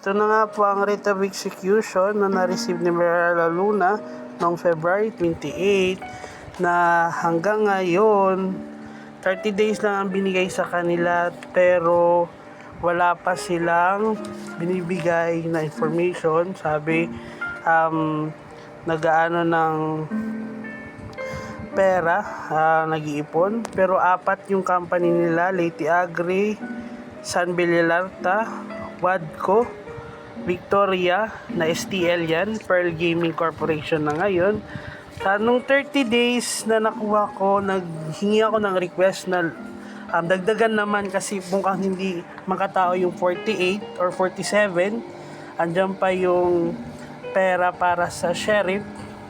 Ito na nga po ang writ of execution na na-receive ni Merala Luna noong February 28 na hanggang ngayon 30 days lang ang binigay sa kanila pero wala pa silang binibigay na information. Sabi nag-aano ng pera, nag-iipon, pero 4 yung company nila: Leyte Agri, San Bellalarta, Wadco, Victoria na STL yan, Pearl Gaming Corporation na ngayon. Nung 30 days na nakuha ko, naghingi ako ng request na dagdagan naman kasi mukhang hindi makatao yung 48 or 47. Andyan pa yung pera para sa sheriff,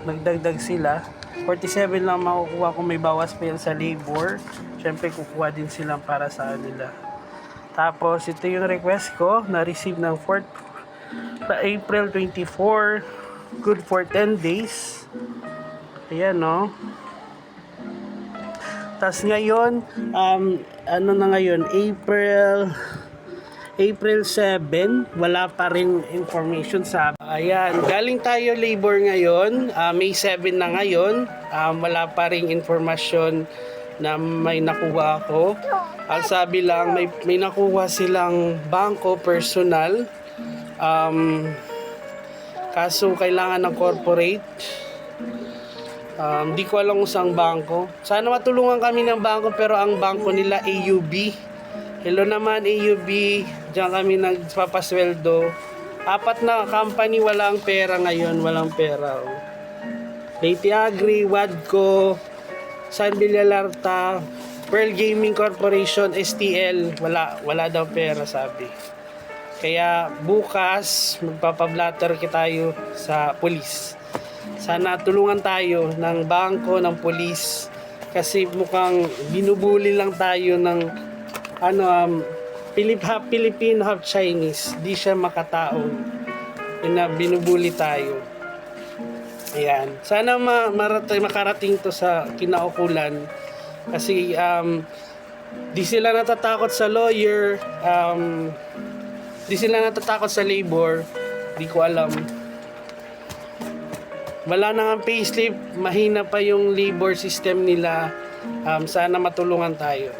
nagdagdag sila. 47 lang makukuha kung may bawas pa yan sa labor. Siyempre kukuha din sila para sa nila. Tapos ito yung request ko, na-receive ng April 24, good for 10 days. Ayan, no? Tapos ngayon, ano na ngayon, April 7, wala pa rin information sa. Ayan, galing tayo labor ngayon, May 7 na ngayon, wala pa rin informasyon na may nakuha ako. Ang sabi lang, may nakuha silang bangko personal. Kaso kailangan ng corporate. Di ko alam kung saan bangko. Sana matulungan kami ng bangko, pero ang bangko nila AUB. Hello naman AUB, diyan kami nagpapasweldo. 4 na company walang pera ngayon, walang pera. Leyte Agri, Wadco, San Bellalarta, Pearl Gaming Corporation, STL, wala daw pera, sabi. Kaya bukas magpapablatter tayo sa pulis. Sana tulungan tayo ng bangko, ng pulis, kasi mukhang binubuli lang tayo ng half Filipino, half Chinese. Di siya makatao. Binubuli tayo. Ayan. Sana makarating to sa kinaukulan. Kasi di sila natatakot sa lawyer, di sila natatakot sa labor. Di ko alam. Wala na nga payslip, mahina pa yung labor system nila. Sana matulungan tayo.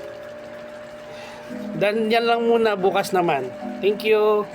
Dan yan lang muna, bukas naman. Thank you.